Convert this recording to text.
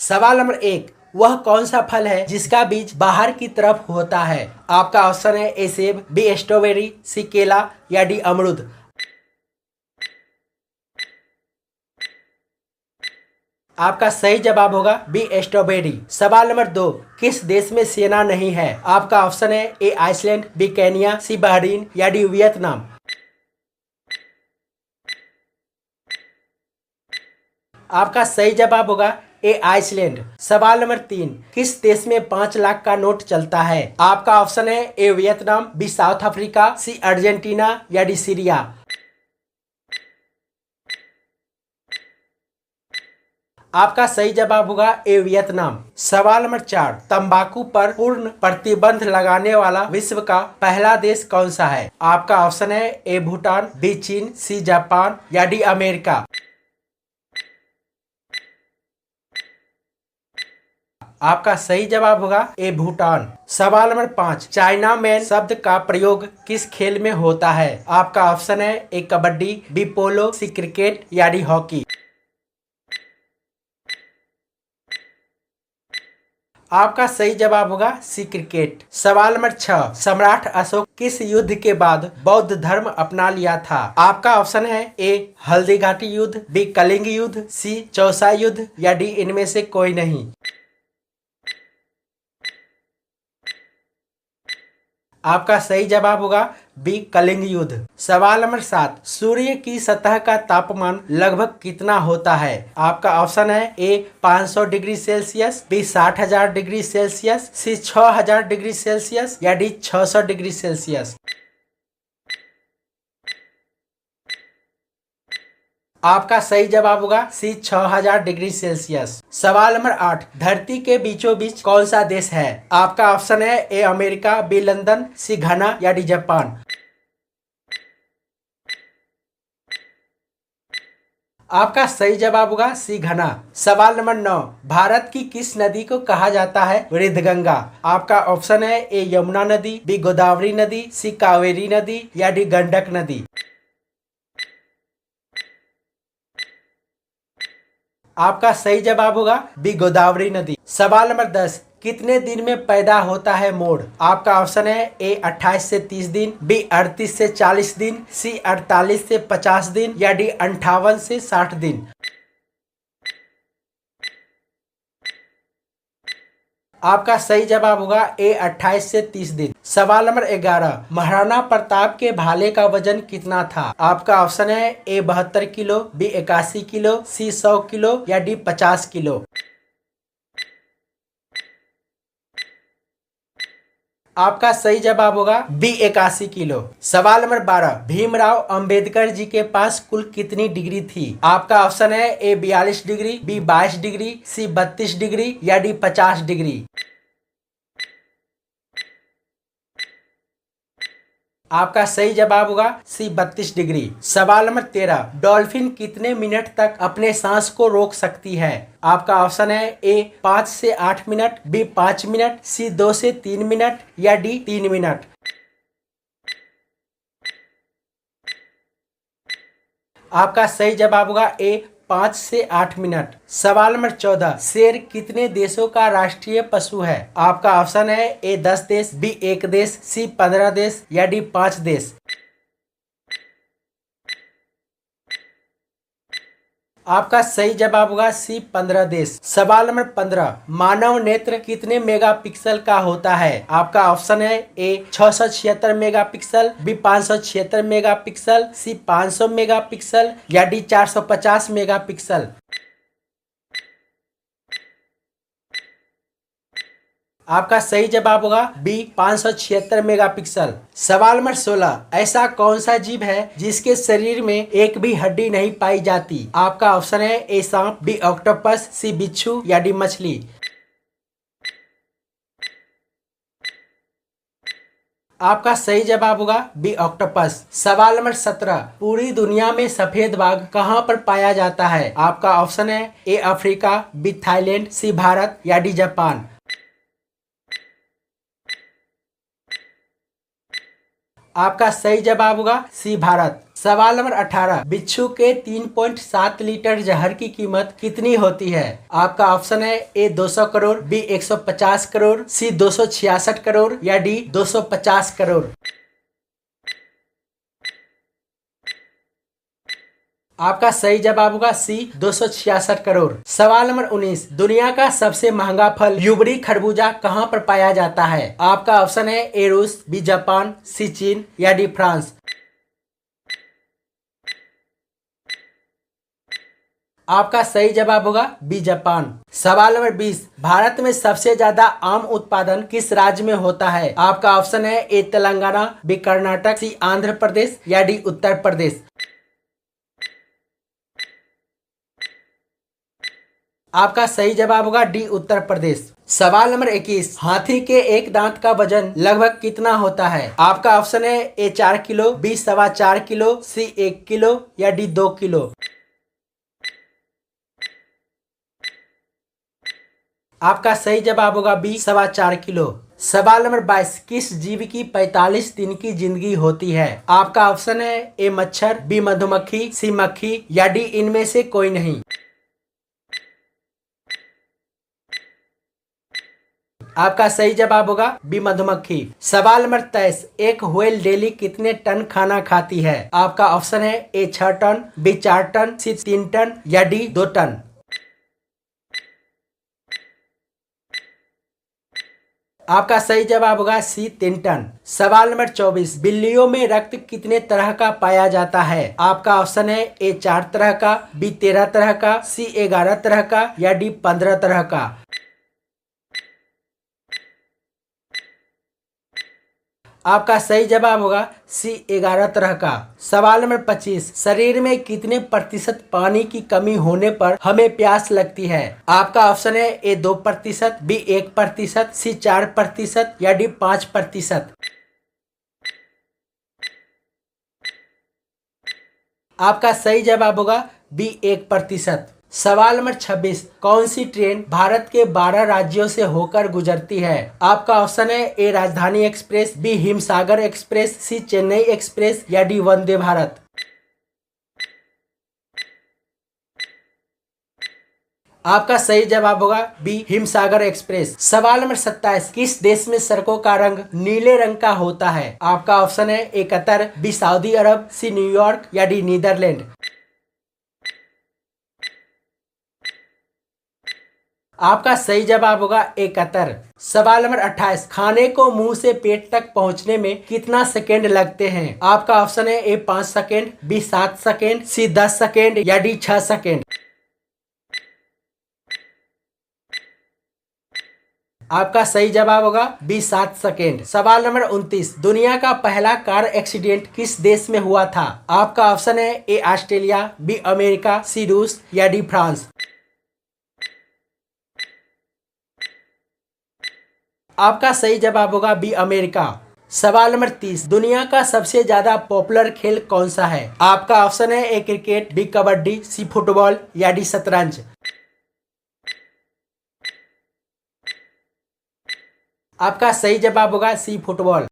सवाल नंबर 1, वह कौन सा फल है जिसका बीज बाहर की तरफ होता है? आपका ऑप्शन है ए सेब, बी स्ट्रॉबेरी, सी केला या डी अमरूद। आपका सही जवाब होगा बी स्ट्रॉबेरी। सवाल नंबर 2, किस देश में सेना नहीं है? आपका ऑप्शन है ए आइसलैंड, बी केन्या, सी बहरीन या डी वियतनाम। आपका सही जवाब होगा ए आइसलैंड। सवाल नंबर 3, किस देश में 5 लाख का नोट चलता है? आपका ऑप्शन है A Vietnam, B South Africa, C Argentina या डी सीरिया। आपका सही जवाब होगा ए वियतनाम। सवाल नंबर 4, तंबाकू पर पूर्ण प्रतिबंध लगाने वाला विश्व का पहला देश कौन सा है? आपका ऑप्शन है ए भूटान, बी चीन, सी जापान या डी अमेरिका। आपका सही जवाब होगा ए भूटान। सवाल नंबर 5, चाइना मैन शब्द का प्रयोग किस खेल में होता है? आपका ऑप्शन है ए कबड्डी, बी पोलो, सी क्रिकेट या डी हॉकी। आपका सही जवाब होगा सी क्रिकेट। सवाल नंबर 6, सम्राट अशोक किस युद्ध के बाद बौद्ध धर्म अपना लिया था? आपका ऑप्शन है ए हल्दी घाटी युद्ध, बी कलिंग युद्ध, सी चौसा युद्ध या डी इनमें से कोई नहीं। आपका सही जवाब होगा बी कलिंग युद्ध। सवाल नंबर 7, सूर्य की सतह का तापमान लगभग कितना होता है? आपका ऑप्शन है A 500 degree Celsius, B 60,000 degree Celsius, C 6,000 degree Celsius या डी 600 डिग्री सेल्सियस। आपका सही जवाब होगा सी 6,000 डिग्री सेल्सियस। सवाल नंबर 8, धरती के बीचों बीच कौन सा देश है? आपका ऑप्शन है ए अमेरिका, बी लंदन, सी घना या डी जापान। आपका सही जवाब होगा सी घना। सवाल नंबर 9, भारत की किस नदी को कहा जाता है ऋद्धगंगा? आपका ऑप्शन है ए यमुना नदी, बी गोदावरी नदी, सी कावेरी नदी या डी गंडक नदी। आपका सही जवाब होगा बी गोदावरी नदी। सवाल नंबर 10, कितने दिन में पैदा होता है मोर? आपका ऑप्शन है ए 28 से 30 दिन, बी 38 से 40 दिन, सी 48 से 50 दिन या डी 58 से 60 दिन। आपका सही जवाब होगा ए 28 से 30 दिन। सवाल नंबर 11, महाराणा प्रताप के भाले का वजन कितना था? आपका ऑप्शन है ए 72 किलो, बी 81 किलो, सी 100 किलो या डी 50 किलो। आपका सही जवाब होगा बी 81 किलो। सवाल नंबर 12, भीमराव अंबेडकर जी के पास कुल कितनी डिग्री थी? आपका ऑप्शन है ए 42 डिग्री, बी 22 डिग्री, सी 32 डिग्री या डी 50 डिग्री। आपका सही जवाब होगा सी 32 डिग्री। सवाल नंबर 13, डॉल्फिन कितने मिनट तक अपने सांस को रोक सकती है? आपका ऑप्शन है ए 5 से 8 मिनट, बी 5 मिनट, सी 2 से 3 मिनट या डी 3 मिनट। आपका सही जवाब होगा ए 5 से 8 मिनट। सवाल नंबर 14, शेर कितने देशों का राष्ट्रीय पशु है? आपका ऑप्शन है ए 10 देश, बी 1 देश, सी 15 देश या डी 5 देश। आपका सही जवाब होगा सी 15 देश। सवाल नंबर 15, मानव नेत्र कितने मेगापिक्सल का होता है? आपका ऑप्शन है ए 676 मेगापिक्सल, बी 576 मेगापिक्सल, सी 500 मेगापिक्सल या डी 450 मेगापिक्सल। आपका सही जवाब होगा बी 576 मेगापिक्सल। सवाल नंबर 16, ऐसा कौन सा जीव है जिसके शरीर में एक भी हड्डी नहीं पाई जाती? आपका ऑप्शन है ए सांप, बी ऑक्टोपस, सी बिच्छू या डी मछली। आपका सही जवाब होगा बी ऑक्टोपस। सवाल नंबर 17, पूरी दुनिया में सफेद बाघ कहां पर पाया जाता है? आपका ऑप्शन है ए अफ्रीका, बी थाईलैंड, सी भारत या डी जापान। आपका सही जवाब होगा सी भारत। सवाल नंबर 18, बिच्छू के 3.7 लीटर जहर की कीमत कितनी होती है? आपका ऑप्शन है ए 200 करोड़, बी 150 करोड़, सी 266 करोड़ या डी 250 करोड़। आपका सही जवाब होगा सी 266 करोड़। सवाल नंबर 19, दुनिया का सबसे महंगा फल यूबरी खरबूजा कहाँ पर पाया जाता है? आपका ऑप्शन है ए रूस, बी जापान, सी चीन या डी फ्रांस। आपका सही जवाब होगा बी जापान। सवाल नंबर 20, भारत में सबसे ज्यादा आम उत्पादन किस राज्य में होता है? आपका ऑप्शन है ए तेलंगाना, बी कर्नाटक, सी आंध्र प्रदेश या डी उत्तर प्रदेश। आपका सही जवाब होगा डी उत्तर प्रदेश। सवाल नंबर 21, हाथी के एक दांत का वजन लगभग कितना होता है? आपका ऑप्शन है ए 4 किलो, बी 4.25 किलो, सी 1 किलो या डी 2 किलो। आपका सही जवाब होगा बी 4.25 किलो। सवाल नंबर 22, किस जीव की 45 दिन की जिंदगी होती है? आपका ऑप्शन है ए मच्छर, बी मधुमक्खी, सी मक्खी या डी इनमें से कोई नहीं। आपका सही जवाब होगा बी मधुमक्खी। सवाल नंबर 23, एक व्हेल डेली कितने टन खाना खाती है? आपका ऑप्शन है ए 6 टन, बी 4 टन, सी 3 टन या डी 2 टन। आपका सही जवाब होगा सी 3 टन। सवाल नंबर 24, बिल्लियों में रक्त कितने तरह का पाया जाता है? आपका ऑप्शन है ए 4 तरह का, बी 13 तरह का, सी 11 तरह का या डी 15 तरह का। आपका सही जवाब होगा सी 11 तरह का। सवाल नंबर 25, शरीर में कितने प्रतिशत पानी की कमी होने पर हमें प्यास लगती है? आपका ऑप्शन है ए 2%, बी 1%, सी 4% या डी 5%। आपका सही जवाब होगा बी 1%। सवाल नंबर 26, कौन सी ट्रेन भारत के 12 राज्यों से होकर गुजरती है? आपका ऑप्शन है ए राजधानी एक्सप्रेस, बी हिमसागर एक्सप्रेस, सी चेन्नई एक्सप्रेस या डी वंदे भारत। आपका सही जवाब होगा बी हिमसागर एक्सप्रेस। सवाल नंबर 27, किस देश में सड़कों का रंग नीले रंग का होता है? आपका ऑप्शन है ए कतर, बी सऊदी अरब, सी न्यूयॉर्क या डी नीदरलैंड। आपका सही जवाब होगा ए कतर। सवाल नंबर 28, खाने को मुंह से पेट तक पहुंचने में कितना सेकेंड लगते हैं? आपका ऑप्शन है ए 5 सेकेंड, बी 7 सेकेंड, सी 10 सेकेंड या डी 6 सेकेंड। आपका सही जवाब होगा बी 7 सेकेंड। सवाल नंबर 29, दुनिया का पहला कार एक्सीडेंट किस देश में हुआ था? आपका ऑप्शन है ए ऑस्ट्रेलिया, बी अमेरिका, सी रूस या डी फ्रांस। आपका सही जवाब होगा बी अमेरिका। सवाल नंबर 30, दुनिया का सबसे ज्यादा पॉपुलर खेल कौन सा है? आपका ऑप्शन है A cricket, B kabaddi, C football या डी शतरंज। आपका सही जवाब होगा सी फुटबॉल।